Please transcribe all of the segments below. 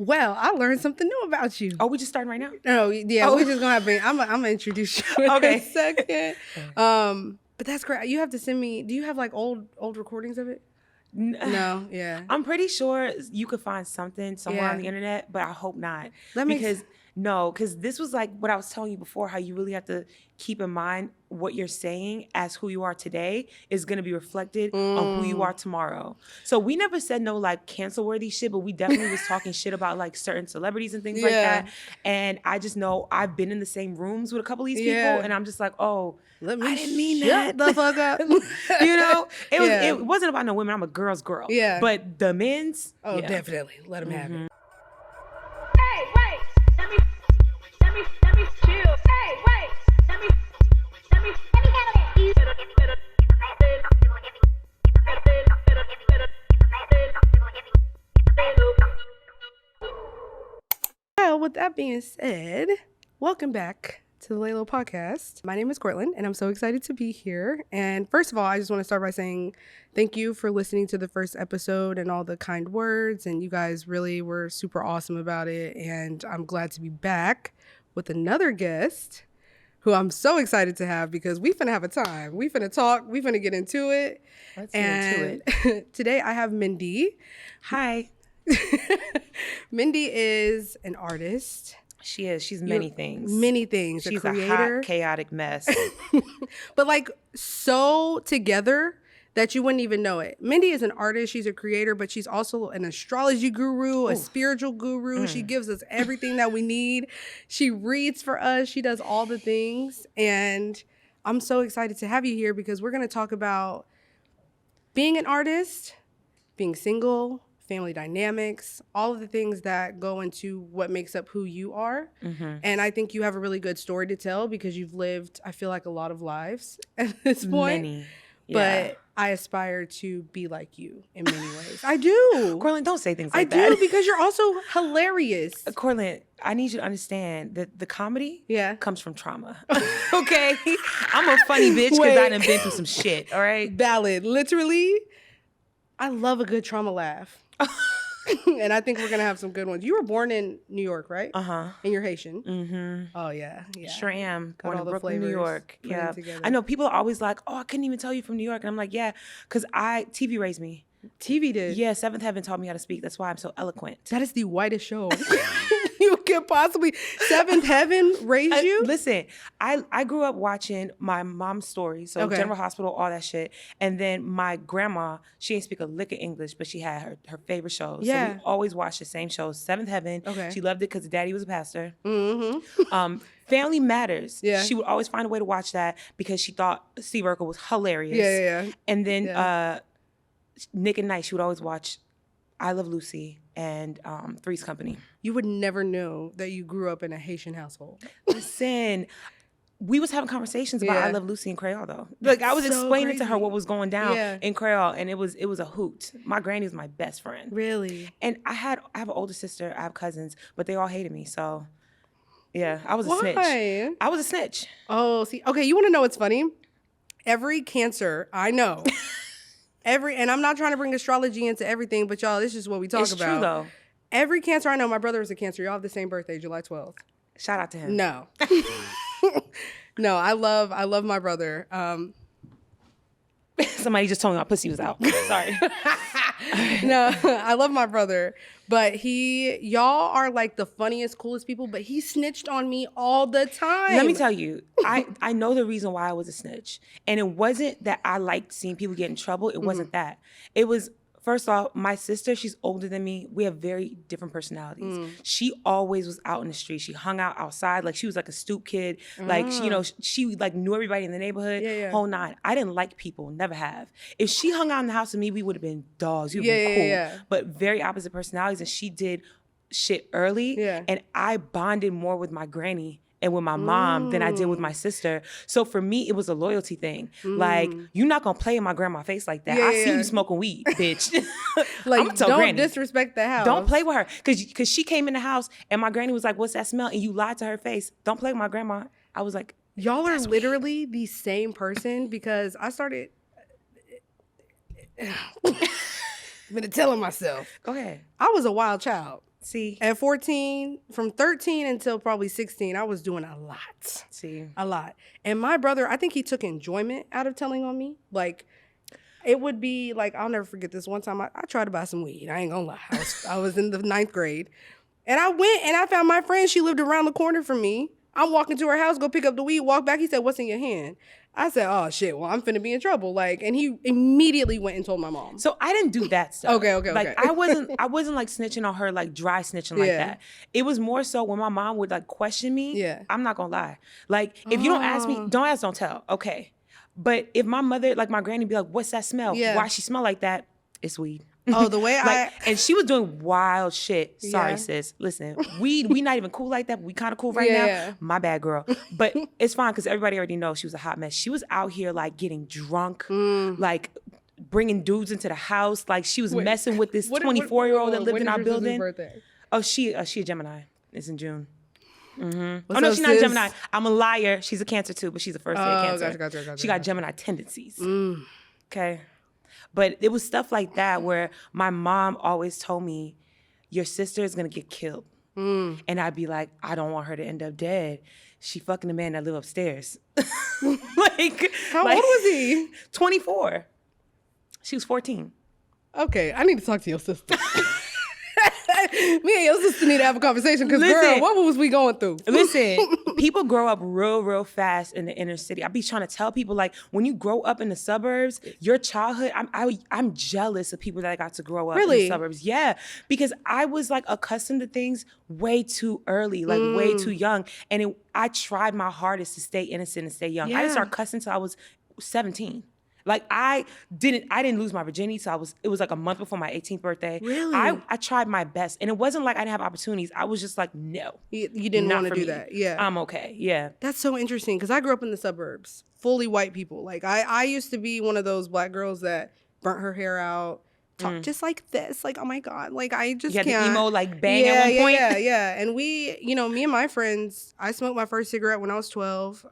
Well, I learned something new about you. Oh, we just starting right now? No, yeah, we're just gonna have. I'm gonna introduce you in a second. But that's great. You have to send me. Do you have like old recordings of it? No, yeah. I'm pretty sure you could find something somewhere on the internet, but I hope not. Because this was like what I was telling you before, how you really have to keep in mind what you're saying as who you are today is going to be reflected on who you are tomorrow. So we never said no like cancel worthy shit, but we definitely was talking shit about like certain celebrities and things like that. And I just know I've been in the same rooms with a couple of these people, and I'm just like, I didn't mean that. The fuck up. You know, it wasn't about no women. I'm a girl's girl. Yeah. But the men's. Oh, definitely. Let them have it. Hey, wait. Let me chill. Hey, wait. Let me handle it. Well, with that being said, welcome back to the Laylo podcast. My name is Kourtlynn, and I'm so excited to be here. And first of all, I just want to start by saying thank you for listening to the first episode and all the kind words. And you guys really were super awesome about it. And I'm glad to be back with another guest who I'm so excited to have because we finna have a time. We finna talk. We finna get into it. Let's get into it. Today I have Mindy. Hi. Mindy is an artist. She is. She's many things. Many things. She's a creator. A hot, chaotic mess. But like so together that you wouldn't even know it. Mindy is an artist. She's a creator, but she's also an astrology guru, a spiritual guru. She gives us everything that we need. She reads for us. She does all the things. And I'm so excited to have you here because we're going to talk about being an artist, being single, family dynamics, all of the things that go into what makes up who you are. And I think you have a really good story to tell because you've lived, I feel like, a lot of lives at this point. Many. But I aspire to be like you in many ways. I do. Kourtlynn, don't say things like that. I do because you're also hilarious. Kourtlynn, I need you to understand that the comedy comes from trauma. Okay? I'm a funny bitch because I done been through some shit, all right? Valid. Literally, I love a good trauma laugh. And I think we're going to have some good ones. You were born in New York, right? Uh-huh. And you're Haitian. Mm-hmm. Oh, yeah. Sure am. Got Born all in the Brooklyn, New York. Yeah. Together. I know people are always like, I couldn't even tell you from New York. And I'm like, yeah, because TV raised me. TV did? Yeah, Seventh Heaven taught me how to speak. That's why I'm so eloquent. That is the whitest show you could possibly. Seventh Heaven raised you? Listen, I grew up watching my mom's stories, so General Hospital, all that shit. And then my grandma, she didn't speak a lick of English, but she had her favorite shows. Yeah. So we always watched the same shows. Seventh Heaven. Okay. She loved it because daddy was a pastor. Mm-hmm. Family Matters. Yeah. She would always find a way to watch that because she thought Steve Urkel was hilarious. Yeah. And then Nick and Night, she would always watch I Love Lucy and Three's Company. You would never know that you grew up in a Haitian household. Listen, we was having conversations about I Love Lucy in Creole though. Like I was explaining to her what was going down in Creole, and it was a hoot. My granny was my best friend. Really? And I have an older sister, I have cousins, but they all hated me. So yeah, I was a snitch. I was a snitch. Oh, see, okay, you want to know what's funny? Every Cancer I know. And I'm not trying to bring astrology into everything, but y'all, this is what we talk about. It's true though. Every Cancer I know, my brother is a Cancer. Y'all have the same birthday, July 12th. Shout out to him. No. No, I love my brother. Somebody just told me my pussy was out. Sorry. No, I love my brother, but y'all are like the funniest, coolest people, but he snitched on me all the time. Let me tell you, I know the reason why I was a snitch. And it wasn't that I liked seeing people get in trouble. It wasn't that. It was, first off, my sister, she's older than me. We have very different personalities. She always was out in the street. She hung out outside. Like she was like a stoop kid. Like, she like knew everybody in the neighborhood. Whole nine. I didn't like people, never have. If she hung out in the house with me, we would have been dogs. We would have been cool. But very opposite personalities. And she did shit early. And I bonded more with my granny and with my mom than I did with my sister. So for me, it was a loyalty thing. Like, you're not gonna play in my grandma's face like that. I see you smoking weed, bitch. Like, I'm don't granny, disrespect the house. don't play with her. Cause she came in the house and my granny was like, what's that smell? And you lied to her face. Don't play with my grandma. I was like, y'all are literally the same person because I started... I've been telling myself. go ahead. I was a wild child. See. At 14, from 13 until probably 16, I was doing a lot. See. A lot. And my brother, I think he took enjoyment out of telling on me. Like, it would be like, I'll never forget this. One time I tried to buy some weed. I ain't gonna lie. I was in the 9th grade. And I went and I found my friend. She lived around the corner from me. I'm walking to her house, go pick up the weed, walk back. He said, "What's in your hand?" I said, "Oh shit, well, I'm finna be in trouble." Like, and he immediately went and told my mom. So I didn't do that stuff. Okay. Like I wasn't like snitching on her, like dry snitching like that. It was more so when my mom would like question me. Yeah. I'm not gonna lie. Like if you don't ask me, don't ask, don't tell. Okay. But if my mother, like my granny, be like, "What's that smell? Yeah. Why she smell like that?" It's weed. Oh, the way and she was doing wild shit. Sorry, Yeah. sis. Listen, we not even cool like that. But we kind of cool right now. Yeah. My bad, girl. But it's fine because everybody already knows she was a hot mess. She was out here like getting drunk, like bringing dudes into the house. Like she was messing with this 24-year-old that lived in our building. Birthday? Oh, she a Gemini. It's in June. Mm-hmm. What's Oh no, up, she's not a sis? Gemini. I'm a liar. She's a Cancer too, but she's a first day Cancer. Gotcha. She got Gemini tendencies. Okay. But it was stuff like that where my mom always told me, "Your sister is gonna get killed." And I'd be like, "I don't want her to end up dead. She fucking the man that live upstairs." Like, How old was he? 24. She was 14. Okay, I need to talk to your sister. Me and your sister need to have a conversation because, girl, Listen. what was we going through? Listen, people grow up real fast in the inner city. I be trying to tell people, like, when you grow up in the suburbs, your childhood, I'm jealous of people that got to grow up in Really? the suburbs. Yeah, because I was like accustomed to things way too early, like way too young. And I tried my hardest to stay innocent and stay young. I didn't Yeah. start cussing until I was 17. Like I didn't lose my virginity, so it was like a month before my 18th birthday. Really? I tried my best, and it wasn't like I didn't have opportunities. I was just like, no, You didn't not want to for do me. that. Yeah. I'm okay. Yeah. That's so interesting because I grew up in the suburbs, fully white people. Like I used to be one of those black girls that burnt her hair out, talk just like this. Like, oh my God. Like I just You had can't. the emo like bang at one point. Yeah. And we, me and my friends, I smoked my first cigarette when I was 12.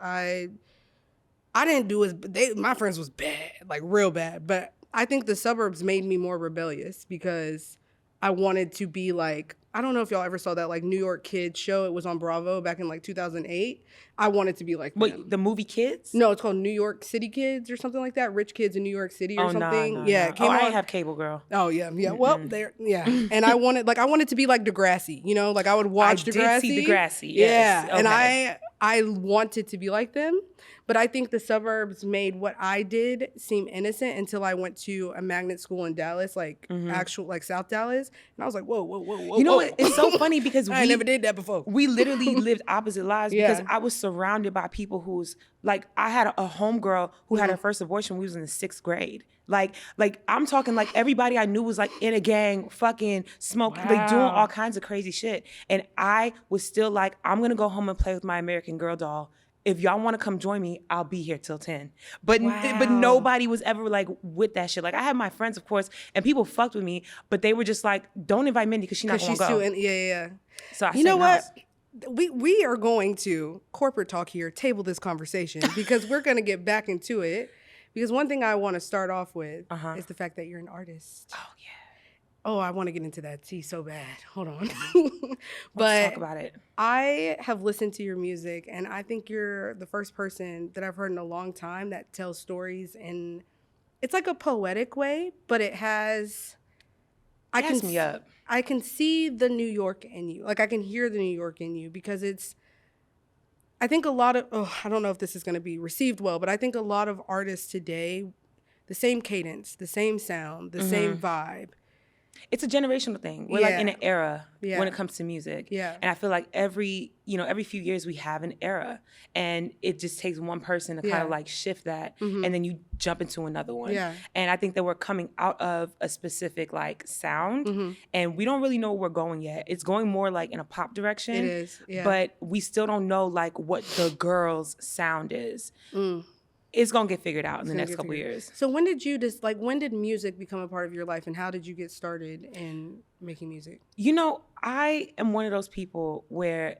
I didn't do my friends was bad, like real bad. But I think the suburbs made me more rebellious because I wanted to be like, I don't know if y'all ever saw that like New York Kids show. It was on Bravo back in like 2008. I wanted to be like them. Wait, the movie Kids? No, it's called New York City Kids or something like that. Rich Kids in New York City or something. Nah. Yeah, it came I on. didn't have cable, girl. Oh yeah. Well, there. Yeah, and I wanted to be like Degrassi. Like I would watch I Degrassi. did see Degrassi, yes. Yeah, and Okay. I wanted to be like them, but I think the suburbs made what I did seem innocent until I went to a magnet school in Dallas, like actual like South Dallas, and I was like, whoa. You know what? It's so funny because I never did that before. we literally lived opposite lives because Yeah. I was surrounded by people who's like, I had a homegirl who had her first abortion when we was in the 6th grade. Like I'm talking like everybody I knew was like in a gang, fucking smoking, like doing all kinds of crazy shit. And I was still like, I'm gonna go home and play with my American Girl doll. If y'all want to come join me, I'll be here till 10. But nobody was ever like with that shit. Like I had my friends, of course, and people fucked with me, but they were just like, don't invite Mindy because she's not gonna go. Yeah. So I You said know no. what? We are going to corporate talk here, table this conversation because we're going to get back into it. Because one thing I want to start off with is the fact that you're an artist. Oh yeah. Oh, I want to get into that tea so bad. Hold on. Let's But talk about it. I have listened to your music, and I think you're the first person that I've heard in a long time that tells stories in, it's like a poetic way, but it has. Gas me up. I can see the New York in you. Like I can hear the New York in you because it's. I think a lot of, I don't know if this is going to be received well, but I think a lot of artists today, the same cadence, the same sound, the same vibe. It's a generational thing. We're like in an era Yeah. when it comes to music. Yeah. And I feel like every few years we have an era, and it just takes one person to kind Yeah. of like shift that, and then you jump into another one. Yeah. And I think that we're coming out of a specific like sound, and we don't really know where we're going yet. It's going more like in a pop direction. It is, yeah. But we still don't know like what the girls' sound is. It's gonna get figured out in the next couple years. So when did when did music become a part of your life, and how did you get started in making music? I am one of those people where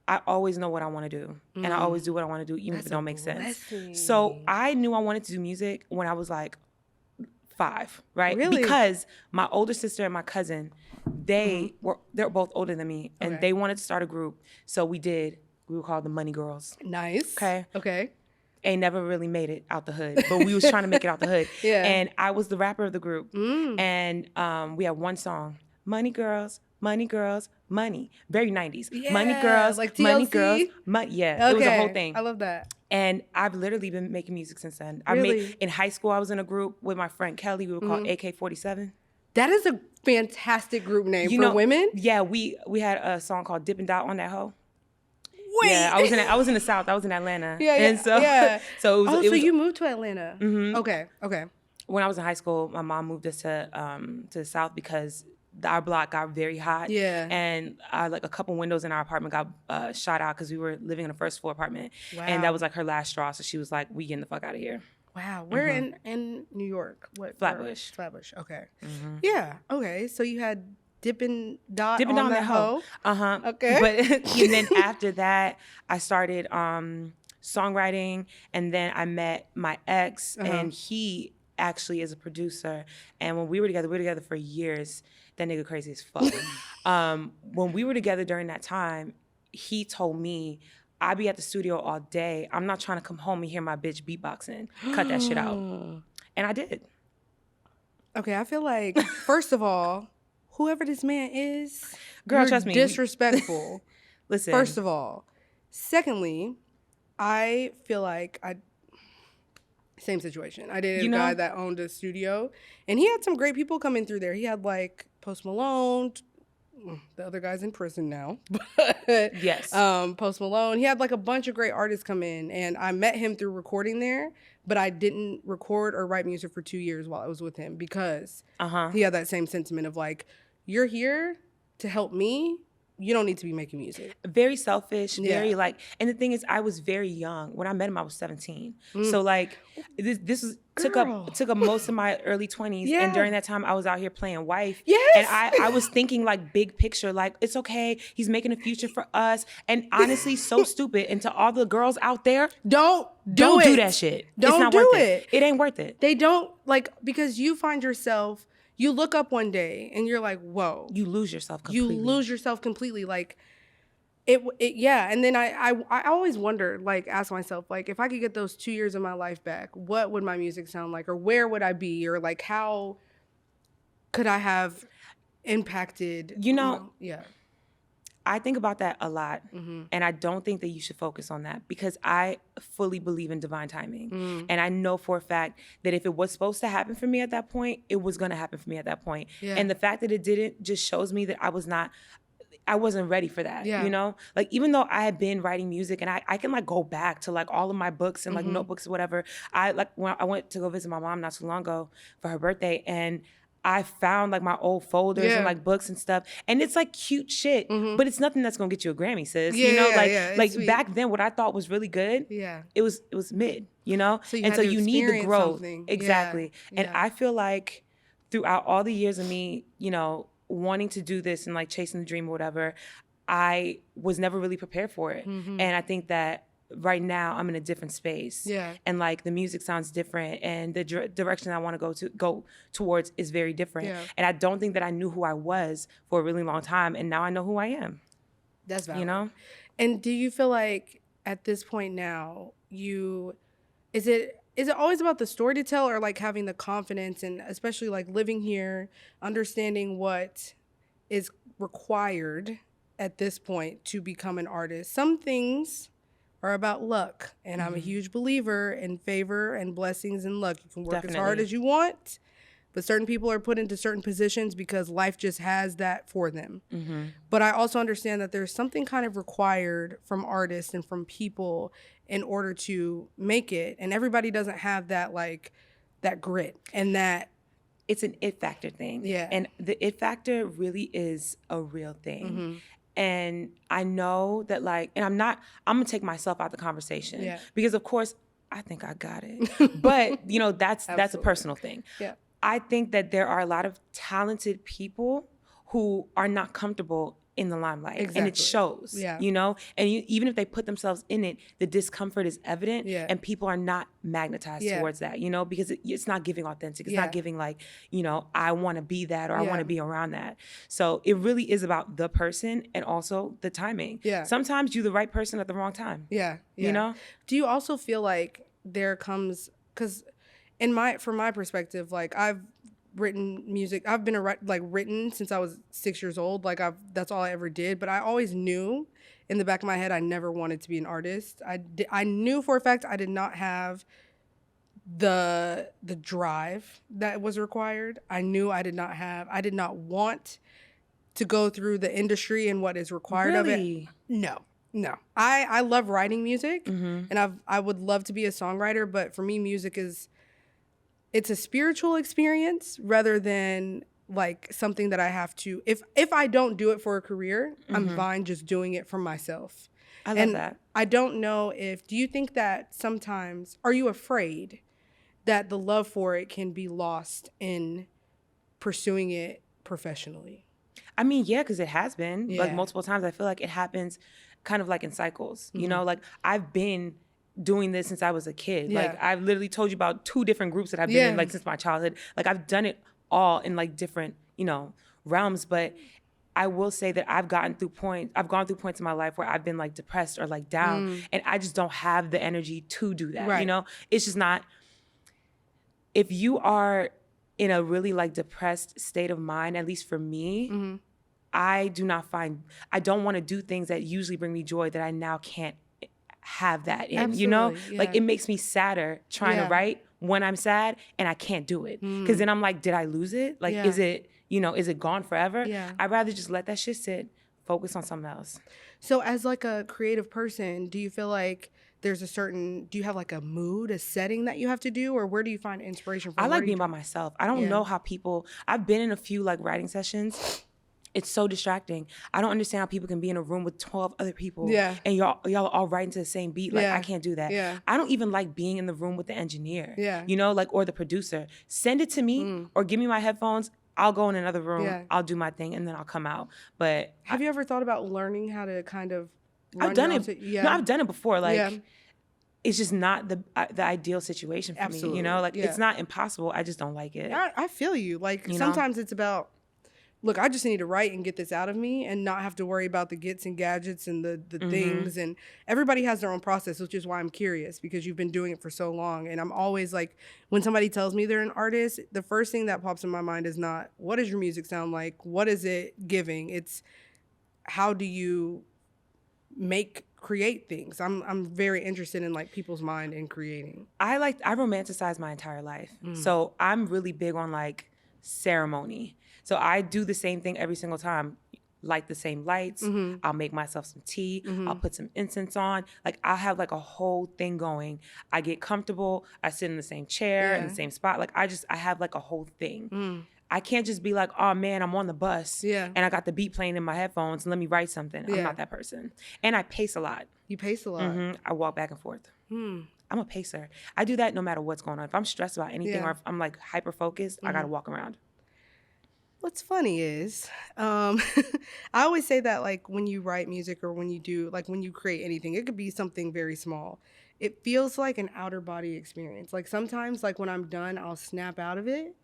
I always know what I want to do, and I always do what I want to do, even if it don't make sense. So I knew I wanted to do music when I was like 5, right? Really? Because my older sister and my cousin, they're both older than me, and Okay. they wanted to start a group. So we did. We were called the Money Girls. Nice. Okay. Ain't never really made it out the hood, but we was trying to make it out the hood. Yeah. And I was the rapper of the group. And we had one song, Money Girls, Money Girls, Money. Very 90s. Yeah, Money Girls, like Money TLC? Girls, Money. Yeah, it was a whole thing. I love that. And I've literally been making music since then. Really? In high school, I was in a group with my friend Kelly. We were called AK-47. That is a fantastic group name for women. Yeah, we had a song called Dip and Dot on that hoe. Wait. Yeah, I was in the South. I was in Atlanta. Yeah. And so it was, so you moved to Atlanta. Okay. When I was in high school, my mom moved us to the South because our block got very hot. Yeah. And like a couple windows in our apartment got shot out because we were living in a first floor apartment. Wow. And that was like her last straw. So she was like, we getting the fuck out of here. Wow. Where in New York? What? Flatbush. Flatbush. Okay. Yeah. Okay. So you had Dippin' Dot Dipping on that hoe. Okay. But and then after that, I started songwriting, and then I met my ex, and he actually is a producer. And when we were together for years. That nigga crazy as fuck. When we were together during that time, he told me, I be at the studio all day. I'm not trying to come home and hear my bitch beatboxing. Cut that shit out. And I did. Okay, I feel like, first of all, whoever this man is, girl, you're trust me. Disrespectful. Listen. First of all. Secondly, I feel like same situation. I dated a guy that owned a studio, and he had some great people coming through there. He had like Post Malone, the other guy's in prison now, but yes, Post Malone. He had like a bunch of great artists come in, and I met him through recording there, but I didn't record or write music for 2 years while I was with him because he had that same sentiment of like, you're here to help me. You don't need to be making music. Very selfish, very like, and the thing is, I was very young. When I met him, I was 17. So like, this took up most of my early 20s. And during that time, I was out here playing wife. Yes. And I was thinking like big picture, like, it's okay. He's making a future for us. And honestly, so stupid. And to all the girls out there, don't do that shit. Don't it's not do worth it. It ain't worth it. They don't, like, because you find yourself, you look up one day and you're like, whoa. You lose yourself completely. Like, yeah. And then I always wondered, like, ask myself, like, if I could get those 2 years of my life back, what would my music sound like? Or where would I be? Or like, how could I have impacted? Yeah. I think about that a lot, and I don't think that you should focus on that because I fully believe in divine timing. And I know for a fact that if it was supposed to happen for me at that point, it was going to happen for me at that point. Yeah. And the fact that it didn't just shows me that I wasn't ready for that, you know? Like, even though I had been writing music and I can like go back to like all of my books and like notebooks or whatever. When I went to go visit my mom not too long ago for her birthday, and I found like my old folders and like books and stuff, and it's like cute shit, but it's nothing that's gonna get you a Grammy, sis. Like sweet. Back then, what I thought was really good, it was mid, you know. So you need the growth, something. exactly. And I feel like throughout all the years of me, you know, wanting to do this and like chasing the dream or whatever, I was never really prepared for it, and I think that. Right now, I'm in a different space. Yeah. And like the music sounds different, and the direction I want to go towards is very different. Yeah. And I don't think that I knew who I was for a really long time, and now I know who I am. That's valid. You know? And do you feel like at this point now, is it always about the story to tell, or like having the confidence, and especially like living here, understanding what is required at this point to become an artist? Some things are about luck, and I'm a huge believer in favor and blessings and luck. You can work as hard as you want, but certain people are put into certain positions because life just has that for them. But I also understand that there's something kind of required from artists and from people in order to make it, and everybody doesn't have that, like, that grit and that. It's an it factor thing. Yeah. And the it factor really is a real thing. And I know that, like, and I'm gonna take myself out the conversation. Yeah. Because of course I think I got it. But, you know, that's a personal thing. Yeah. I think that there are a lot of talented people who are not comfortable in the limelight. And Exactly. it shows, Yeah. you know? And even if they put themselves in it, the discomfort is evident, Yeah. and people are not magnetized Yeah. towards that, you know, because it's not giving authentic. It's Yeah. not giving like, you know, I want to be that, or I Yeah. want to be around that. So it really is about the person and also the timing. Yeah. Sometimes you're the right person at the wrong time. Yeah. You know? Do you also feel like there comes, because from my perspective, like I've written music, I've been written since I was 6 years old. Like that's all I ever did. But I always knew in the back of my head I never wanted to be an artist. I knew for a fact I did not have the drive that was required. I knew I did not want to go through the industry and what is required of it. No. I love writing music, and I would love to be a songwriter, but for me, music it's a spiritual experience rather than like something that I have to, if I don't do it for a career, I'm fine just doing it for myself. I love that. I don't know do you think that sometimes, are you afraid that the love for it can be lost in pursuing it professionally? I mean, yeah, because it has been like Yeah. multiple times. I feel like it happens kind of like in cycles, you know, like I've been doing this since I was a kid. Yeah. Like I've literally told you about 2 different groups that I've been in like since my childhood. Like I've done it all in like different, you know, realms. But I will say that I've gone through points in my life where I've been like depressed or like down, and I just don't have the energy to do that. Right. You know, it's just not, if you are in a really like depressed state of mind, at least for me, I don't want to do things that usually bring me joy that I now can't have that in, you know? Absolutely, Like yeah. it makes me sadder trying Yeah. to write when I'm sad and I can't do it. Because then I'm like, did I lose it? Like, Yeah. is it gone forever? Yeah. I'd rather just let that shit sit, focus on something else. So as like a creative person, do you feel like do you have like a mood, a setting that you have to do, or where do you find inspiration from? I Where like do you being by myself. I don't Yeah. know how I've been in a few like writing sessions. It's so distracting. I don't understand how people can be in a room with 12 other people, Yeah. and y'all are all writing to the same beat. Like Yeah. I can't do that. Yeah. I don't even like being in the room with the engineer. Yeah. You know, like, or the producer. Send it to me or give me my headphones. I'll go in another room. Yeah. I'll do my thing and then I'll come out. But Have you ever thought about learning how to kind of I've done run it. your own yeah. No, I've done it before. Like Yeah. it's just not the ideal situation for me. Absolutely. You know, like Yeah. it's not impossible. I just don't like it. I feel you. Like You know? sometimes it's about, look, I just need to write and get this out of me and not have to worry about the gets and gadgets and the things. And everybody has their own process, which is why I'm curious, because you've been doing it for so long. And I'm always like, when somebody tells me they're an artist, the first thing that pops in my mind is not, what does your music sound like? What is it giving? It's how do you create things? I'm very interested in like people's mind and creating. I romanticize my entire life. So I'm really big on like ceremony. So I do the same thing every single time. Light the same lights. I'll make myself some tea. I'll put some incense on. Like I'll have like a whole thing going. I get comfortable. I sit in the same chair in the same spot. Like I have like a whole thing. I can't just be like, oh man, I'm on the bus and I got the beat playing in my headphones and let me write something. I'm not that person. And I pace a lot. You pace a lot. I walk back and forth. I'm a pacer. I do that no matter what's going on. If I'm stressed about anything or if I'm like hyper focused, I gotta walk around. What's funny is, I always say that like when you write music or when you do, like when you create anything, it could be something very small. It feels like an outer body experience. Like sometimes like when I'm done, I'll snap out of it.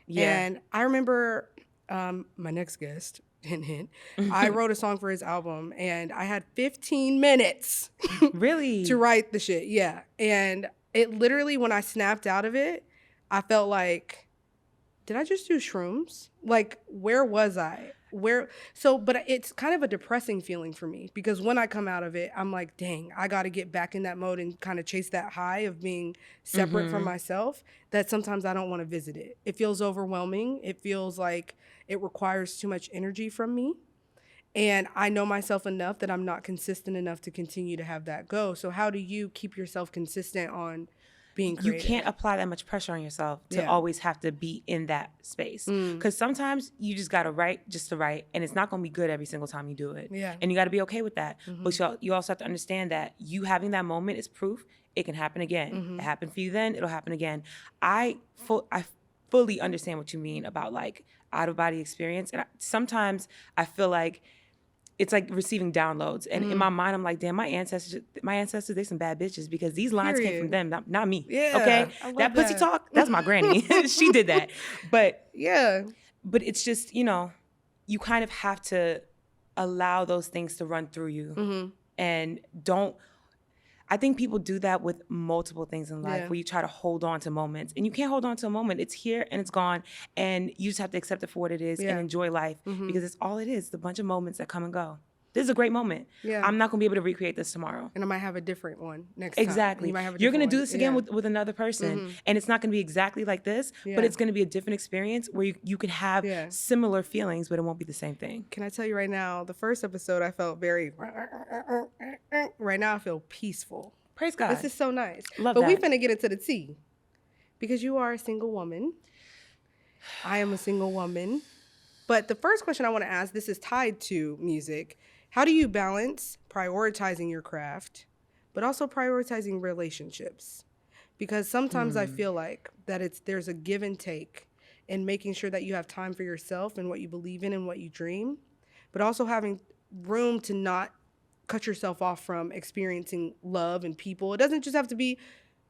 Yeah. And I remember my next guest, hint, hint, I wrote a song for his album and I had 15 minutes Really? to write the shit. Yeah. And it literally, when I snapped out of it, I felt like, did I just do shrooms? Like, where was I? But it's kind of a depressing feeling for me because when I come out of it, I'm like, dang, I got to get back in that mode and kind of chase that high of being separate from myself, that sometimes I don't want to visit it. It feels overwhelming. It feels like it requires too much energy from me. And I know myself enough that I'm not consistent enough to continue to have that go. So how do you keep yourself consistent on being creative? You can't apply that much pressure on yourself to always have to be in that space. Because sometimes you just got to write just to write, and it's not going to be good every single time you do it. Yeah. And you got to be okay with that. But you also have to understand that you having that moment is proof it can happen again. It happened for you then, it'll happen again. I fully understand what you mean about like out-of-body experience. And sometimes I feel like it's like receiving downloads. And in my mind, I'm like, damn, my ancestors, they some bad bitches because these lines came from them, not me. Yeah, okay? I love That pussy that. talk, that's my granny. She did that. But Yeah. But it's just, you know, you kind of have to allow those things to run through you. And I think people do that with multiple things in life where you try to hold on to moments. And you can't hold on to a moment. It's here and it's gone. And you just have to accept it for what it is and enjoy life because it's all it is. It's a bunch of moments that come and go. This is a great moment. Yeah. I'm not going to be able to recreate this tomorrow. And I might have a different one next time. Exactly. You might have a You're going to different do one. this again with another person. And it's not going to be exactly like this, but it's going to be a different experience where you can have similar feelings, but it won't be the same thing. Can I tell you right now, the first episode I felt very, right now I feel peaceful. Praise God. This is so nice. Love but that. we finna get into the tea. Because you are a single woman. I am a single woman. But the first question I want to ask, this is tied to music. How do you balance prioritizing your craft, but also prioritizing relationships? Because sometimes I feel like that there's a give and take in making sure that you have time for yourself and what you believe in and what you dream, but also having room to not cut yourself off from experiencing love and people. It doesn't just have to be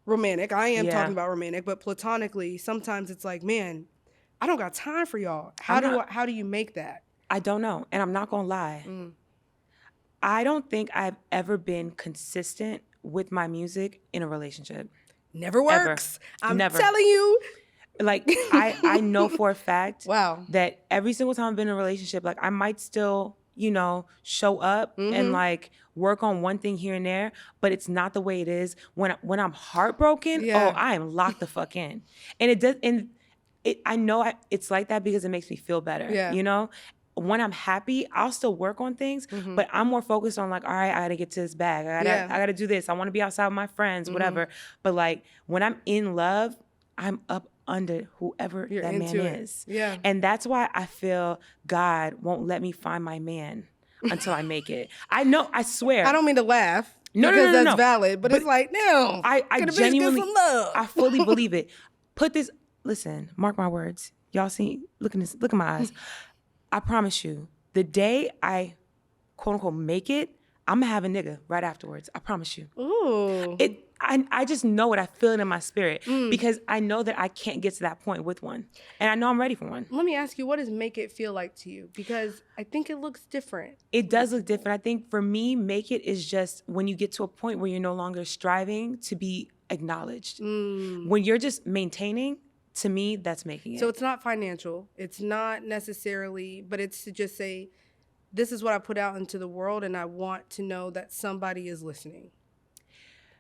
romantic. I am talking about romantic, but platonically, sometimes it's like, man, I don't got time for y'all. How do you make that? I don't know. And I'm not going to lie. I don't think I've ever been consistent with my music in a relationship. Never works. Ever. I'm Never. telling you. Like, I know for a fact Wow. that every single time I've been in a relationship, like, I might still, you know, show up and, like, work on one thing here and there, but it's not the way it is. When I'm heartbroken, I am locked the fuck in. And it does, and I know it's like that because it makes me feel better, you know? When I'm happy, I'll still work on things, but I'm more focused on like, all right, I gotta get to this bag. I gotta do this. I want to be outside with my friends, whatever. But like when I'm in love, I'm up under whoever that man is. Yeah. And that's why I feel God won't let me find my man until I make it. I know, I swear. I don't mean to laugh. No, because that's no. valid, but it's like, no. I genuinely, get some love? I fully believe it. Listen, mark my words. Y'all see, look at my eyes. I promise you, the day I, quote unquote, make it, I'm gonna have a nigga right afterwards. I promise you. Ooh. I just know it. I feel it in my spirit because I know that I can't get to that point with one. And I know I'm ready for one. Let me ask you, what does make it feel like to you? Because I think it looks different. It does look different. I think for me, make it is just when you get to a point where you're no longer striving to be acknowledged. When you're just maintaining, to me, that's making it. So it's not financial. It's not necessarily, but it's to just say, this is what I put out into the world and I want to know that somebody is listening.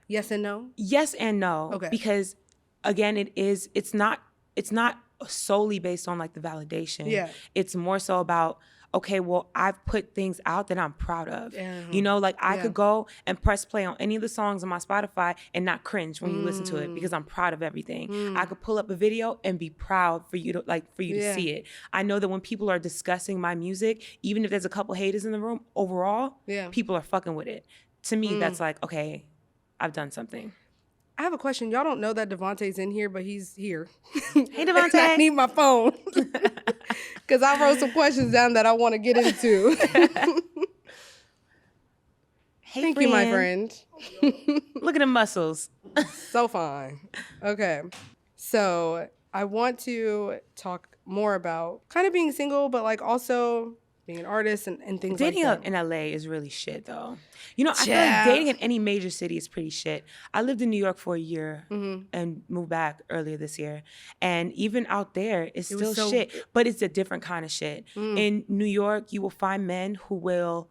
Yes and no? Yes and no. Okay. Because again, it's not solely based on like the validation. Yeah. It's more so about, okay, well, I've put things out that I'm proud of. You know, like I could go and press play on any of the songs on my Spotify and not cringe when you listen to it because I'm proud of everything. I could pull up a video and be proud for you to see it. I know that when people are discussing my music, even if there's a couple haters in the room, overall, people are fucking with it. To me, that's like, okay, I've done something. I have a question. Y'all don't know that Devontae's in here, but he's here. Hey, Devontae. I need my phone. Because I wrote some questions down that I want to get into. Hey, Thank you, my friend. Look at the muscles. So fine. Okay. So I want to talk more about kind of being single, but like also being an artist and things Dating like that. in LA is really shit, though. You know, I feel like dating in any major city is pretty shit. I lived in New York for a year and moved back earlier this year. And even out there, it's still shit, but it's a different kind of shit. In New York, you will find men who will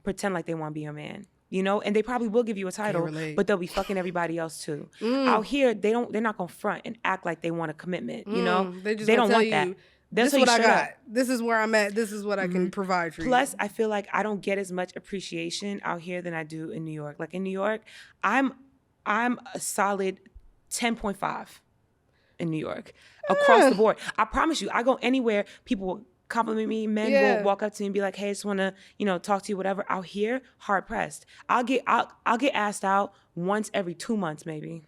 pretend like they want to be your man. You know, and they probably will give you a title, but they'll be fucking everybody else too. Out here, they're not gonna front and act like they want a commitment. You know, they don't want that. This is what I got. This is where I'm at. This is what I can provide for you. Plus, I feel like I don't get as much appreciation out here than I do in New York. Like in New York, I'm a solid 10.5 in New York across the board. I promise you, I go anywhere, people will compliment me. Men will walk up to me and be like, "Hey, I just want to, talk to you, whatever." Out here, hard pressed. I'll get asked out once every 2 months, maybe.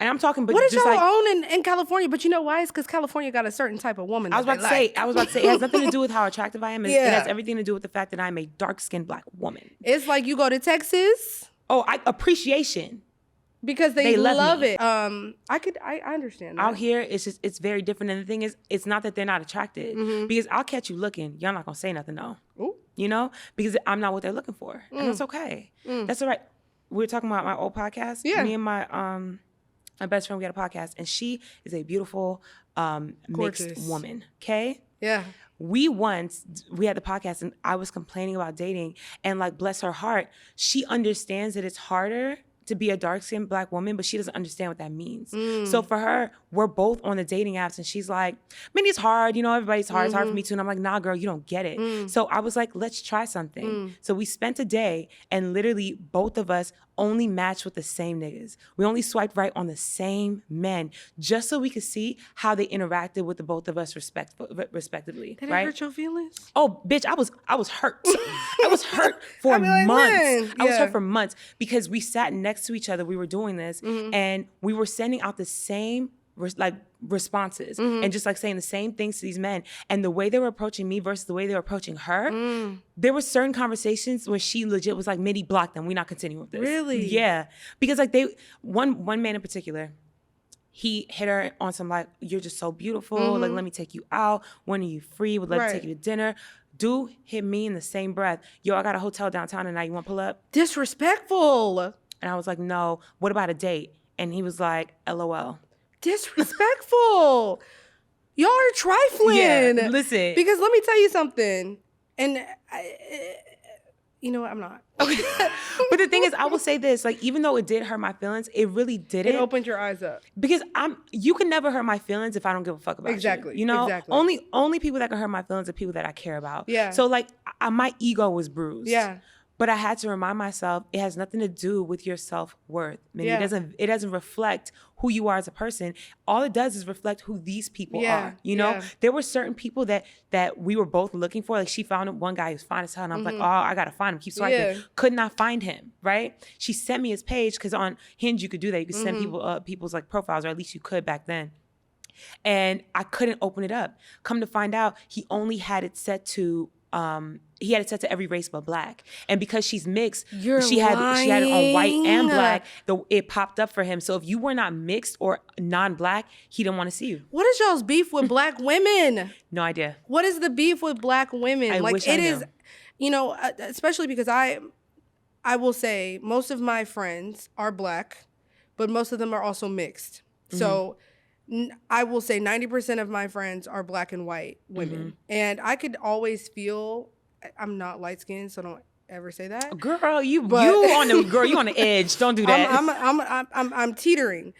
And I'm talking, but what is just y'all like, own in California? But you know why? It's because California got a certain type of woman. I was about to say, it has nothing to do with how attractive I am. It has everything to do with the fact that I'm a dark-skinned Black woman. It's like you go to Texas. Oh, appreciation. Because they love me. it. I understand that. Out here, it's very different. And the thing is, it's not that they're not attracted. Because I'll catch you looking. Y'all not going to say nothing, though. Ooh. You know? Because I'm not what they're looking for. And that's okay. That's all right. We were talking about my old podcast. Yeah. Me and my best friend, we had a podcast. And she is a beautiful, mixed woman. Okay? Yeah. We had the podcast and I was complaining about dating. And like, bless her heart, she understands that it's harder to be a dark-skinned Black woman, but she doesn't understand what that means. So for her, we're both on the dating apps and she's like, Mindy, it's hard. You know, everybody's hard. It's hard for me too. And I'm like, nah, girl, you don't get it. So I was like, let's try something. So we spent a day and literally both of us only matched with the same niggas. We only swiped right on the same men just so we could see how they interacted with the both of us respectively. Did right? it hurt your feelings? Oh, bitch, I was hurt. I was hurt for months. I was hurt for months because we sat next to each other. We were doing this and we were sending out the same responses and just like saying the same things to these men. And the way they were approaching me versus the way they were approaching her, there were certain conversations where she legit was like, Mindy, block them. We're not continuing with this. Really? Yeah. Because like one man in particular, he hit her on some like, you're just so beautiful. Like, let me take you out. When are you free? Would love to take you to dinner. Dude hit me in the same breath. Yo, I got a hotel downtown tonight. You want to pull up? Disrespectful. And I was like, no. What about a date? And he was like, LOL. Disrespectful. Y'all are trifling. Yeah, listen. Because let me tell you something. And you know what? I'm not. But the thing is, I will say this, like, even though it did hurt my feelings, it really didn't. It opened your eyes up. Because you can never hurt my feelings if I don't give a fuck about Exactly. you. You know? Exactly. Only people that can hurt my feelings are people that I care about. Yeah. So like, my ego was bruised. Yeah. But I had to remind myself, it has nothing to do with your self-worth. Mindy. Yeah. It doesn't reflect who you are as a person. All it does is reflect who these people are. You know? Yeah. There were certain people that we were both looking for. Like she found one guy who's fine as hell. And I was like, oh, I gotta find him. Keep swiping. Yeah. Could not find him, right? She sent me his page, because on Hinge you could do that. You could send people people's like profiles, or at least you could back then. And I couldn't open it up. Come to find out, he only had it set to every race but Black. And because she's mixed, she had it on white and Black. It popped up for him. So if you were not mixed or non-Black, he didn't want to see you. What is y'all's beef with Black women? No idea. What is the beef with Black women? I wish I knew. Is, you know, especially because I will say most of my friends are Black, but most of them are also mixed. So I will say 90% of my friends are Black and white women. And I could always feel, I'm not light skinned, so don't ever say that. Girl, you on the edge. Don't do that. I'm teetering.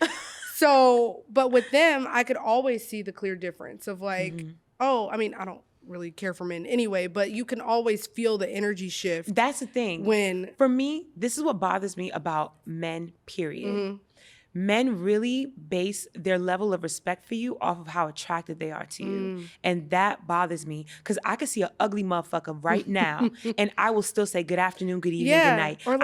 So, but with them, I could always see the clear difference of like, oh, I mean, I don't really care for men anyway, but you can always feel the energy shift. That's the thing. For me, this is what bothers me about men, period. Men really base their level of respect for you off of how attracted they are to you. And that bothers me, because I could see an ugly motherfucker right now and I will still say good afternoon, good evening, good night. Or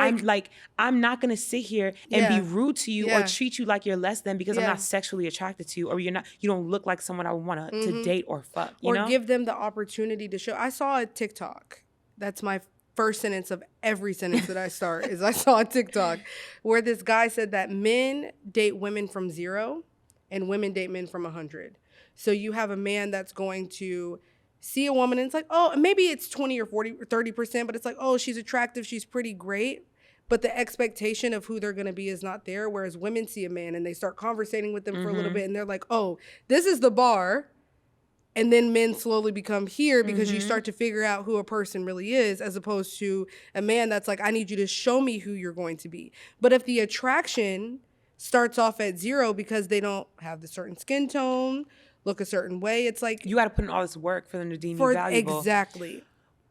I'm not going to sit here and be rude to you or treat you like you're less than because I'm not sexually attracted to you, or you don't look like someone I would want to date or fuck. You know? Give them the opportunity to show. I saw a TikTok. That's my first sentence of every sentence that I start is I saw a TikTok where this guy said that men date women from 0 and women date men from 100. So you have a man that's going to see a woman and it's like, oh, maybe it's 20 or 40 or 30%, but it's like, oh, she's attractive, she's pretty great. But the expectation of who they're going to be is not there. Whereas women see a man and they start conversating with them for a little bit and they're like, oh, this is the bar. And then men slowly become here because you start to figure out who a person really is, as opposed to a man that's like, I need you to show me who you're going to be. But if the attraction starts off at 0 because they don't have the certain skin tone, look a certain way, it's like... You got to put in all this work for them to deem you valuable. Exactly.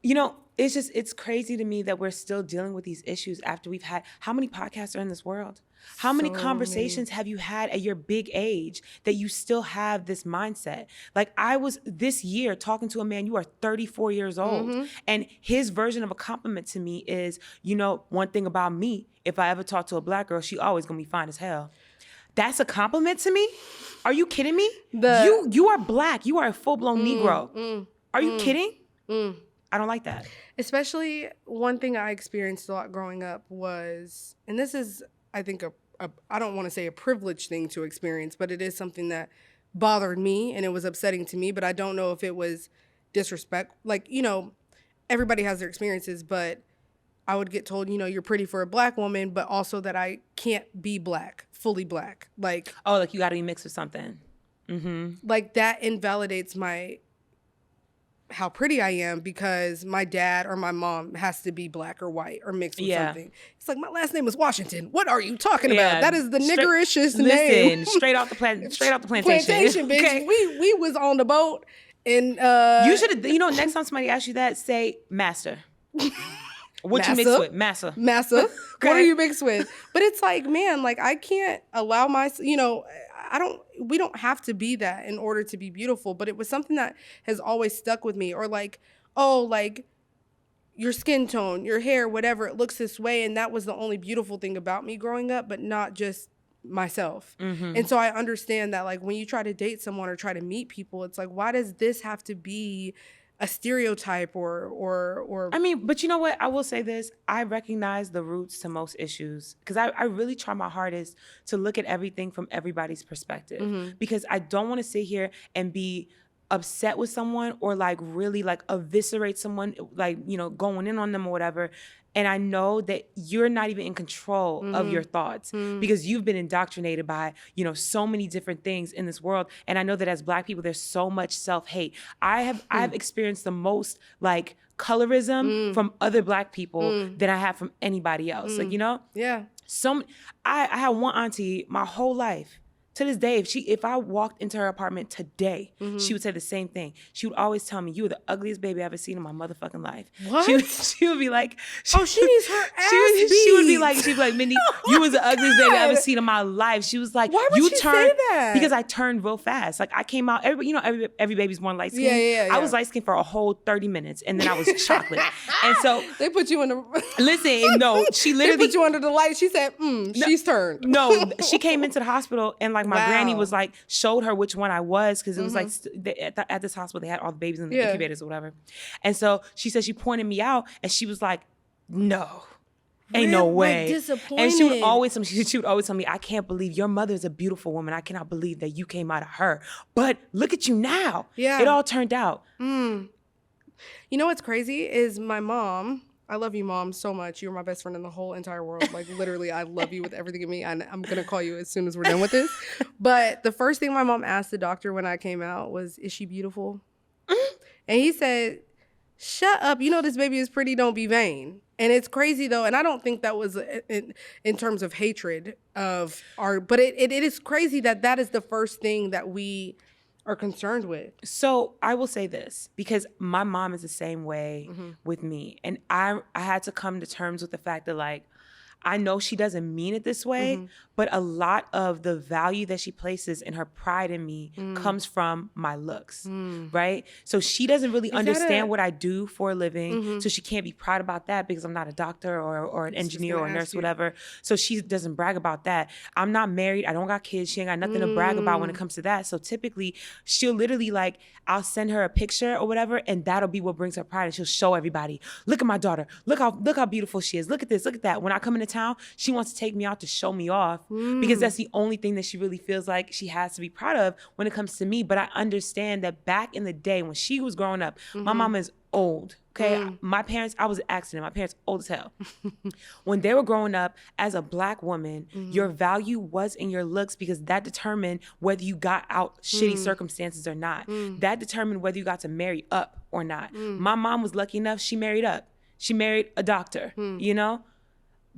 You know, it's crazy to me that we're still dealing with these issues after we've had... How many podcasts are in this world? How many conversations have you had at your big age that you still have this mindset? Like I was this year talking to a man, you are 34 years old. And his version of a compliment to me is, you know, one thing about me, if I ever talk to a Black girl, she always gonna be fine as hell. That's a compliment to me? Are you kidding me? The- You are black. You are a full-blown Negro. Are you kidding? I don't like that. Especially one thing I experienced a lot growing up was, and this is, I think, I don't want to say a privileged thing to experience, but it is something that bothered me and it was upsetting to me, but I don't know if it was disrespect. Like, you know, everybody has their experiences, but I would get told, you know, you're pretty for a black woman, but also that I can't be black, fully black. Like, oh, like you got to be mixed with something. Like that invalidates how pretty I am because my dad or my mom has to be black or white or mixed with something. It's like, my last name is Washington. What are you talking about? That is the niggerishest name. Straight off the plantation. Plantation, bitch. Okay. We was on the boat and you should have, you know, next time somebody asks you that, say master. What massa? You mixed with? Massa. Okay. What are you mixed with? But it's like, man, like I can't allow you know, we don't have to be that in order to be beautiful, but it was something that has always stuck with me. Or like, oh, like your skin tone, your hair, whatever, it looks this way. And that was the only beautiful thing about me growing up, but not just myself. And so I understand that like when you try to date someone or try to meet people, it's like, why does this have to be a stereotype or I mean, but you know what? I will say this. I recognize the roots to most issues because I really try my hardest to look at everything from everybody's perspective because I don't want to sit here and be upset with someone or like really like eviscerate someone, like, you know, going in on them or whatever. And I know that you're not even in control of your thoughts because you've been indoctrinated by, you know, so many different things in this world. And I know that as Black people, there's so much self-hate. I've experienced the most like colorism from other Black people than I have from anybody else. Like, you know? Yeah. I had one auntie my whole life. To this day, if I walked into her apartment today, she would say the same thing. She would always tell me, "You were the ugliest baby I ever seen in my motherfucking life." What? She would be like, she needs her ass she would be like, Mindy, you was the ugliest baby I ever seen in my life. She was like, why would you she turned say that? Because I turned real fast. Like I came out, every baby's born light skinned. Yeah. I was light skinned for a whole 30 minutes, and then I was chocolate. And so they put you in the listen. No, she literally they put you under the light. She said, she's turned. No, she came into the hospital, and like my granny was like, showed her which one I was because it was like at this hospital they had all the babies in the incubators or whatever, and so she said she pointed me out and she was like, "No, ain't no way." Disappointed. And she would always tell me, "I can't believe your mother is a beautiful woman. I cannot believe that you came out of her. But look at you now. Yeah, it all turned out." You know what's crazy is my mom. I love you, Mom, so much. You're my best friend in the whole entire world. Like, literally, I love you with everything in me. And I'm going to call you as soon as we're done with this. But the first thing my mom asked the doctor when I came out was, "Is she beautiful?" And he said, "Shut up. You know this baby is pretty. Don't be vain." And it's crazy, though. And I don't think that was in terms of hatred of our... But it is crazy that is the first thing that we are concerned with. So I will say this, because my mom is the same way with me. And I had to come to terms with the fact that like, I know she doesn't mean it this way, but a lot of the value that she places in her pride in me comes from my looks, right? So she doesn't really understand what I do for a living, so she can't be proud about that because I'm not a doctor or an engineer or a nurse, whatever. So she doesn't brag about that. I'm not married. I don't got kids. She ain't got nothing to brag about when it comes to that. So typically, she'll literally like, I'll send her a picture or whatever, and that'll be what brings her pride. And she'll show everybody, "Look at my daughter. Look how beautiful she is. Look at this. Look at that." When I come into town, she wants to take me out to show me off because that's the only thing that she really feels like she has to be proud of when it comes to me. But I understand that back in the day when she was growing up, my mama is old. Okay, my parents, I was an accident. My parents old as hell. When they were growing up as a Black woman, your value was in your looks because that determined whether you got out shitty circumstances or not. That determined whether you got to marry up or not. My mom was lucky enough, she married up. She married a doctor, you know?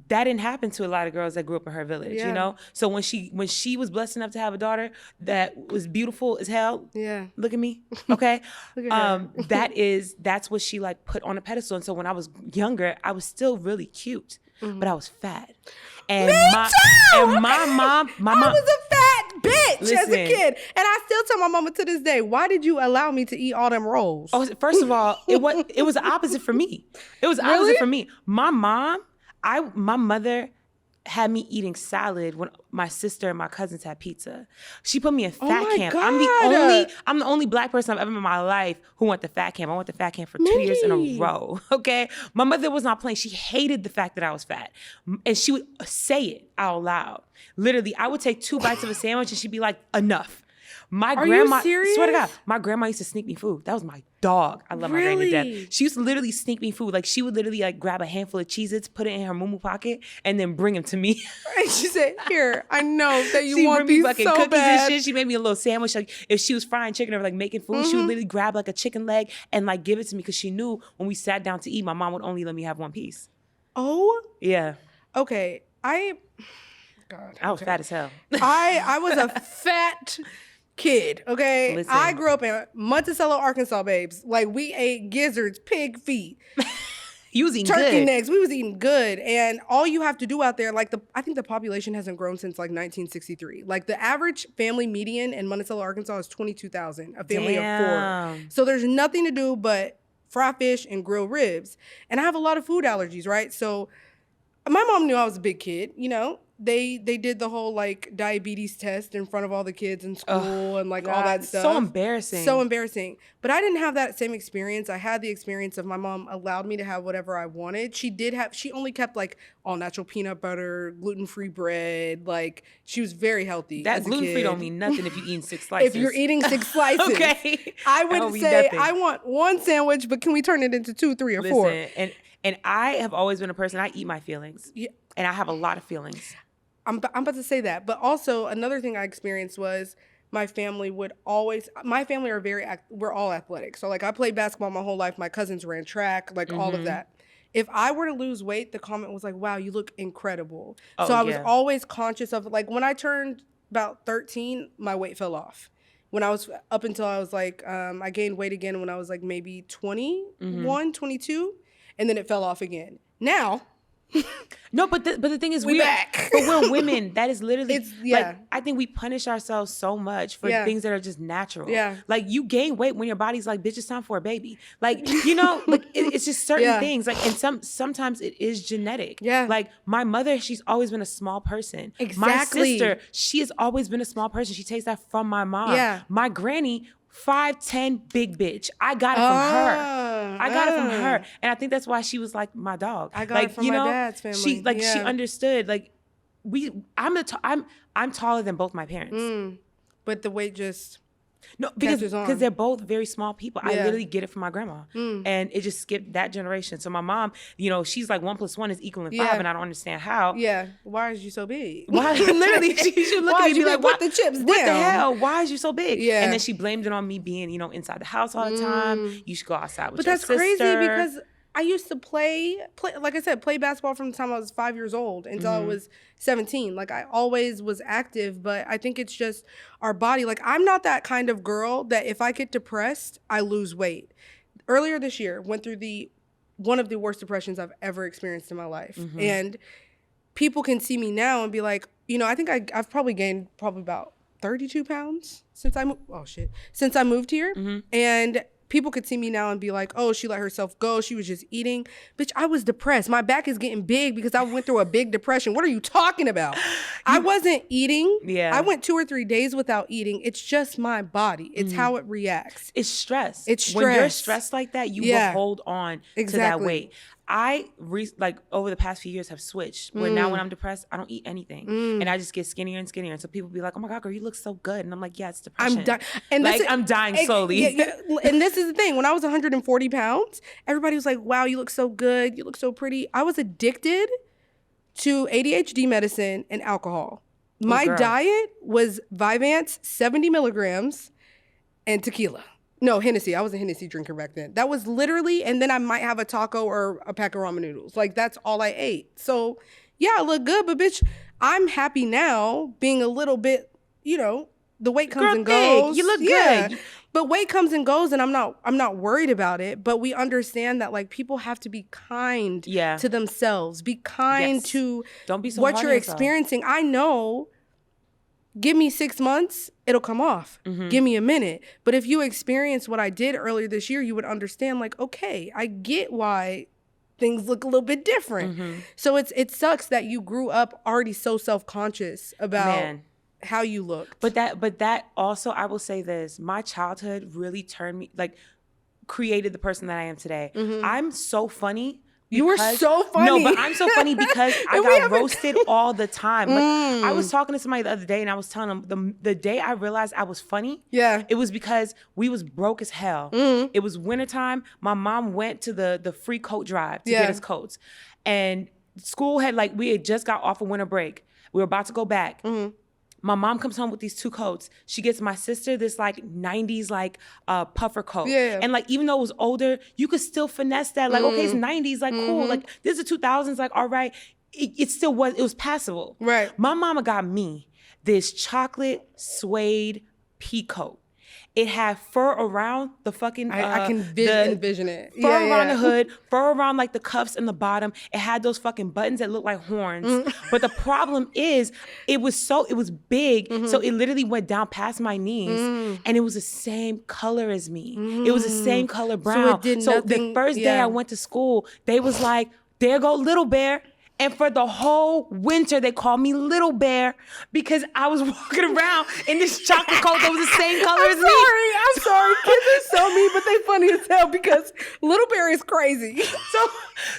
That didn't happen to a lot of girls that grew up in her village, you know? So when she was blessed enough to have a daughter that was beautiful as hell, look at me, okay? Look at her. That's what she like put on a pedestal. And so when I was younger, I was still really cute, but I was fat. And my mom I was a fat bitch as Listen. a kid. And I still tell my mama to this day, "Why did you allow me to eat all them rolls?" Oh, first of all, it was the opposite for me. It was the opposite for me. My mother had me eating salad when my sister and my cousins had pizza. She put me in fat my camp. God. I'm the only black person I've ever met in my life who went to fat camp. I went to fat camp for 2 years in a Mindy. row. Okay. My mother was not playing. She hated the fact that I was fat. And she would say it out loud. Literally, I would take 2 bites of a sandwich and she'd be like, enough. My Are grandma, you serious? swear to God, my grandma used to sneak me food. That was my dog. I love my granny to Really? death. She used to literally sneak me food. Like she would literally like grab a handful of Cheez-Its, put it in her muumuu pocket, and then bring them to me. And she said, here, I know that you She want bring me these fucking so cookies bad. and shit. She made me a little sandwich. Like if she was frying chicken or like making food, she would literally grab like a chicken leg and like give it to me because she knew when we sat down to eat, my mom would only let me have 1 piece. Oh, Yeah. okay. I was fat as hell. I was a fat kid, okay? Listen. I grew up in Monticello, Arkansas, babes. Like, we ate gizzards, pig feet, You was eating turkey good. necks. We was eating good. And all you have to do out there, like, I think the population hasn't grown since, like, 1963. Like, the average family median in Monticello, Arkansas is 22,000, a family of 4. Damn. So there's nothing to do but fry fish and grill ribs. And I have a lot of food allergies, right? So my mom knew I was a big kid, you know? They did the whole like diabetes test in front of all the kids in school and like all that God, stuff. so embarrassing. So embarrassing. But I didn't have that same experience. I had the experience of my mom allowed me to have whatever I wanted. She only kept like all natural peanut butter, gluten-free bread. Like she was very healthy. That as a gluten-free kid. don't mean nothing if you're eating 6 slices. If you're eating 6 slices. Okay. I That don't would mean say nothing. I want 1 sandwich, but can we turn it into 2, 3, or 4? Listen, and I have always been a person, I eat my feelings. Yeah. And I have a lot of feelings. I'm about to say that. But also another thing I experienced was my family are we're all athletic. So like I played basketball my whole life. My cousins ran track, like all of that. If I were to lose weight, the comment was like, wow, you look incredible. So I was always conscious of like when I turned about 13, my weight fell off. When I was up until I was like, I gained weight again when I was like maybe 21, 22, and then it fell off again. Now, no, but the thing is, we back. But we're women. That is literally, yeah. like, I think we punish ourselves so much for things that are just natural. Yeah. Like, you gain weight when your body's like, bitch, it's time for a baby. Like, you know, like, it's just certain things. Like, and sometimes it is genetic. Yeah. Like, my mother, she's always been a small person. Exactly. My sister, she has always been a small person. She takes that from my mom. Yeah. My granny, 5'10", big bitch. I got it from her. I got it from her. And I think that's why she was like my dog. I got like, it from you my know, dad's family. She she understood. Like I'm taller than both my parents. But the weight just because on. they're both very small people. I Yeah. literally get it from my grandma. And it just skipped that generation. So my mom, you know, she's like 1 + 1 is equal to 5, and I don't understand how. Yeah. Why is you so big? Why? Literally, she should look at me and be like, put the chips what down? the hell? Why is you so big? Yeah. And then she blamed it on me being, you know, inside the house all the time. You should go outside with But your that's sister. crazy because I used to play, like I said, play basketball from the time I was 5 years old until I was 17. Like I always was active, but I think it's just our body. Like I'm not that kind of girl that if I get depressed, I lose weight. Earlier this year, went through one of the worst depressions I've ever experienced in my life. And people can see me now and be like, you know, I think I've probably gained about 32 pounds since I moved here. And people could see me now and be like, oh, she let herself go. She was just eating. Bitch, I was depressed. My back is getting big because I went through a big depression. What are you talking about? I wasn't eating. Yeah. I went 2 or 3 days without eating. It's just my body. It's how it reacts. It's stress. It's stress. When you're stressed like that, you will hold on to that weight. Like over the past few years have switched. Where now when I'm depressed, I don't eat anything. And I just get skinnier and skinnier. And so people be like, oh my God, girl, you look so good. And I'm like, yeah, it's depression. I'm dying slowly. Yeah. And this is the thing. When I was 140 pounds, everybody was like, wow, you look so good. You look so pretty. I was addicted to ADHD medicine and alcohol. My diet was Vyvanse, 70 milligrams, and tequila. No, Hennessy. I was a Hennessy drinker back then. That was literally, and then I might have a taco or a pack of ramen noodles. Like, that's all I ate. So, yeah, I look good, but bitch, I'm happy now being a little bit, you know, the weight comes and goes. You look good. But weight comes and goes, and I'm not worried about it. But we understand that, like, people have to be kind to themselves. Be kind to Don't be so what hard you're on yourself. experiencing. I know. Give me 6 months, it'll come off. Give me a minute. But if you experience what I did earlier this year, you would understand, like, okay, I get why things look a little bit different. So it sucks that you grew up already so self-conscious about how you looked. But that also, I will say this, my childhood really turned me, like, created the person that I am today. I'm so funny. You were so funny. No, but I'm so funny because I got roasted all the time. Like, I was talking to somebody the other day and I was telling them the day I realized I was funny, it was because we was broke as hell. It was wintertime. My mom went to the free coat drive to get us coats. And school had, like, we had just got off a winter break. We were about to go back. My mom comes home with these 2 coats. She gets my sister this like 90s like puffer coat. And like, even though it was older, you could still finesse that. Like, okay, it's 90s, like cool. Like, this is 2000s, like, all right. It still was, it was passable. Right. My mama got me this chocolate suede pea coat. It had fur around the fucking... I can envision it. Fur around the hood, fur around like the cuffs and the bottom. It had those fucking buttons that looked like horns. But the problem is, it was big, so it literally went down past my knees, and it was the same color as me. It was the same color brown. So the first day I went to school, they was like, there go Little Bear. And for the whole winter, they called me Little Bear because I was walking around in this chocolate coat that was the same color as me. I'm sorry. Kids are so mean, but they funny as hell because Little Bear is crazy.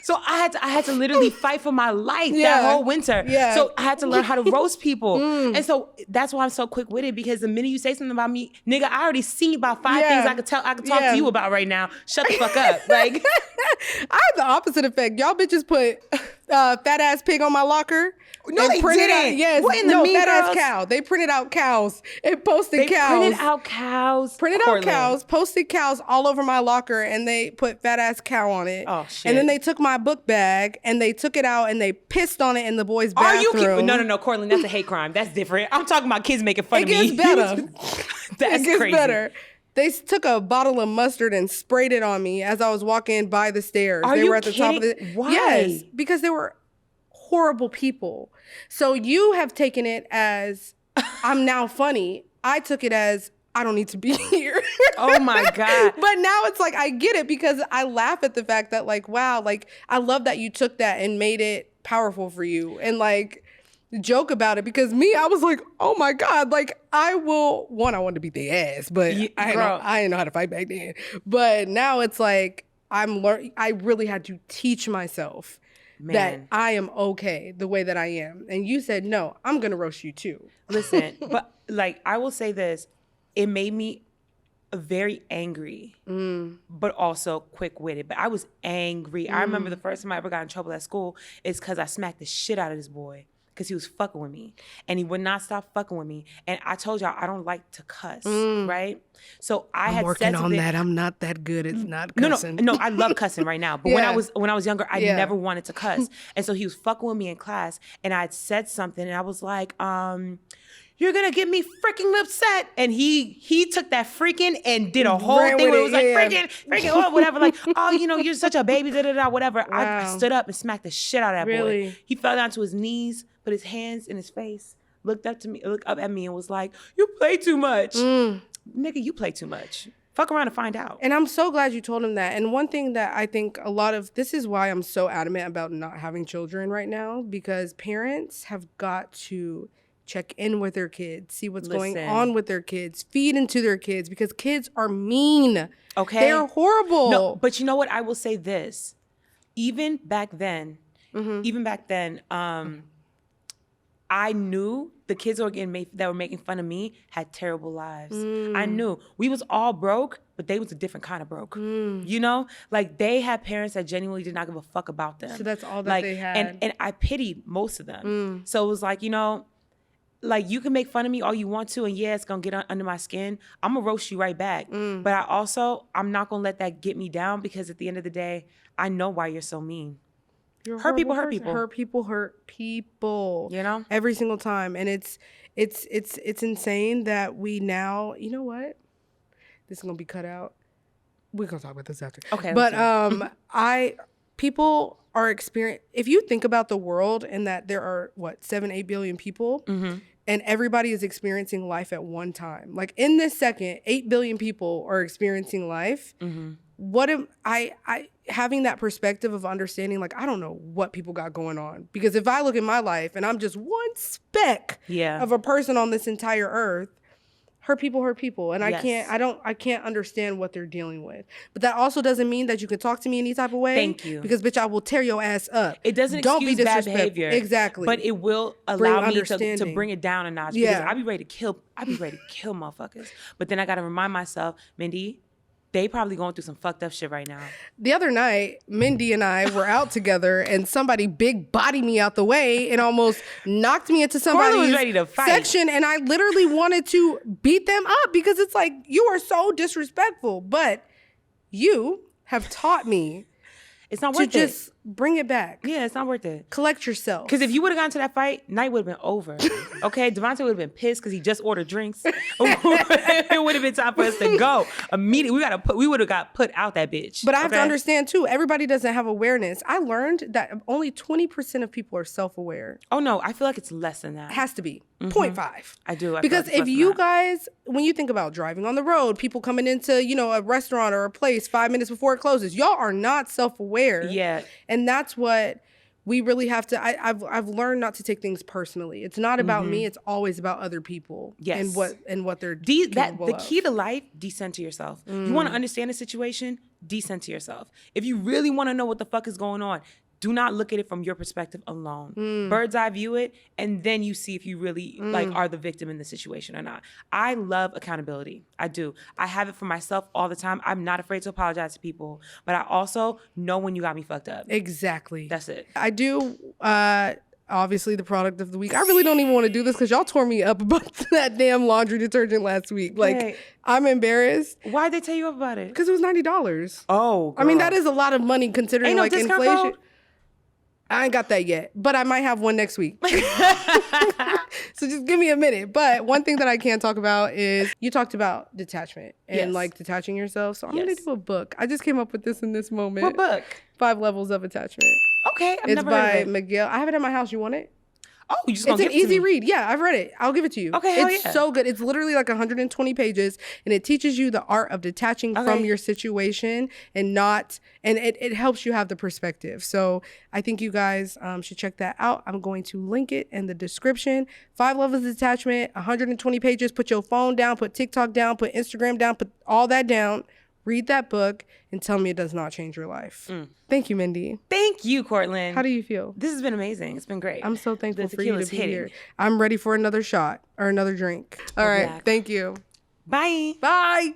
So I had to literally fight for my life that whole winter. So I had to learn how to roast people. And so that's why I'm so quick-witted, because the minute you say something about me, nigga, I already seen about 5 things I could talk to you about right now. Shut the fuck up. Like, I have the opposite effect. Y'all bitches put fat ass pig on my locker. No, they didn't. What in the Mean Girls? Fat ass cow. They printed out cows and posted cows. Printed out cows, posted cows all over my locker, and they put fat ass cow on it. Oh shit! And then they took my book bag and they took it out and they pissed on it in the boys' bathroom. Are you kidding? No, Kourtlynn, that's a hate crime. That's different. I'm talking about kids making fun of me. It gets better. That's crazy. Better. They took a bottle of mustard and sprayed it on me as I was walking by the stairs. They were at the top of the... Why? Yes, because they were horrible people. So you have taken it as, I'm now funny. I took it as, I don't need to be here. Oh my God. But now it's like, I get it, because I laugh at the fact that, like, wow, like, I love that you took that and made it powerful for you. And like, joke about it, because me, I was like, oh my God, like, I wanted to beat their ass, but I didn't know how to fight back then. But now it's like, I really had to teach myself that I am okay the way that I am. And you said, no, I'm going to roast you too. Listen, but like, I will say this, it made me very angry, but also quick-witted. But I was angry. I remember the first time I ever got in trouble at school is because I smacked the shit out of this boy because he was fucking with me. And he would not stop fucking with me. And I told y'all I don't like to cuss, right? So I'm had working on that. I'm not that good. It's not cussing. No, I love cussing right now. But when I was younger, I never wanted to cuss. And so he was fucking with me in class, and I had said something, and I was like, you're gonna get me freaking upset. And he took that freaking and did a whole thing where it was like, freaking, or whatever, like, oh, you're such a baby, whatever. Wow. I stood up and smacked the shit out of that boy. He fell down to his knees, put his hands in his face, looked up at me and was like, you play too much. Nigga, you play too much. Fuck around and find out. And I'm so glad you told him that. And one thing that I think this is why I'm so adamant about not having children right now, because parents have got to check in with their kids, see what's going on with their kids, feed into their kids, because kids are mean. Okay. They're horrible. No, but you know what? I will say this. Even back then, I knew the kids that were making fun of me had terrible lives. I knew. We was all broke, but they was a different kind of broke. Like, they had parents that genuinely did not give a fuck about them. So that's all that they had. And I pitied most of them. So it was like, like, you can make fun of me all you want to, and it's gonna get under my skin. I'm gonna roast you right back. But I'm not gonna let that get me down, because at the end of the day, I know why you're so mean. Hurt people. Hurt people. Every single time. And it's insane that we now, you know what? This is gonna be cut out. We're gonna talk about this after. Okay. But people are if you think about the world and that there are 7-8 billion people, and everybody is experiencing life at one time. Like, in this second, 8 billion people are experiencing life. I having that perspective of understanding, like, I don't know what people got going on. Because if I look at my life and I'm just one speck of a person on this entire earth, hurt people. And Yes. I can't understand what they're dealing with. But that also doesn't mean that you can talk to me any type of way. Thank you. Because, bitch, I will tear your ass up. It doesn't Don't be excuse bad disrespectful. behavior. Exactly. But it will Bring allow me to understanding. bring it down a notch. Yeah. Because I be ready to kill motherfuckers. But then I got to remind myself, Mindy, they probably going through some fucked up shit right now. The other night, Mindy and I were out together and somebody big bodied me out the way and almost knocked me into somebody's was ready to fight. section. And I literally wanted to beat them up because it's like, you are so disrespectful. But you have taught me It's not to worth it. just bring it back. Yeah, it's not worth it. Collect yourself. Because if you would have gotten to that fight, night would have been over. Okay, Devontae would have been pissed because he just ordered drinks. It would have been time for us to go immediately. We would have got put out that bitch. But I have to understand too, everybody doesn't have awareness. I learned that only 20% of people are self-aware. Oh no, I feel like it's less than that. It has to be 0.5. I do. I feel Because like it's if less you than that. guys, when you think about driving on the road, people coming into, you know, a restaurant or a place 5 minutes before it closes, y'all are not self-aware. Yeah. And that's what we really have to, I've learned not to take things personally. It's not about me. It's always about other people. Yes. And what they're The capable of. key to life, decenter yourself. You want to understand a situation, decenter yourself. If you really want to know what the fuck is going on, do not look at it from your perspective alone. Bird's eye view it, and then you see if you really like are the victim in the situation or not. I love accountability. I do. I have it for myself all the time. I'm not afraid to apologize to people, but I also know when you got me fucked up. Exactly. That's it. I do, obviously, the product of the week. I really don't even want to do this because y'all tore me up about that damn laundry detergent last week. Like, Right. I'm embarrassed Why'd they tell you about it? because it was $90. Oh, I mean, girl. that is a lot of money considering Ain't no like discount inflation. code? I ain't got that yet, but I might have one next week. So just give me a minute. But one thing that I can talk about is you talked about detachment and Yes. like detaching yourself. So I'm Yes. going to do a book. I just came up with this in this moment. What book? 5 Levels of Attachment. Okay, I've It's never heard by of it. Miguel. I have it at my house. You want it? Oh, you just gonna It's an give it to easy me. read. Yeah, I've read it. I'll give it to you. Okay, hell it's yeah. so good. It's literally like 120 pages, and it teaches you the art of detaching from Okay. your situation and it helps you have the perspective. So I think you guys should check that out. I'm going to link it in the description. 5 Levels of Detachment, 120 pages. Put your phone down, put TikTok down, put Instagram down, put all that down. Read that book and tell me it does not change your life. Thank you, Mindy. Thank you, Kourtlynn. How do you feel? This has been amazing. It's been great. I'm so thankful The for you to tequila's be hitting. here. I'm ready for another shot or another drink. All right. back. Thank you. Bye. Bye.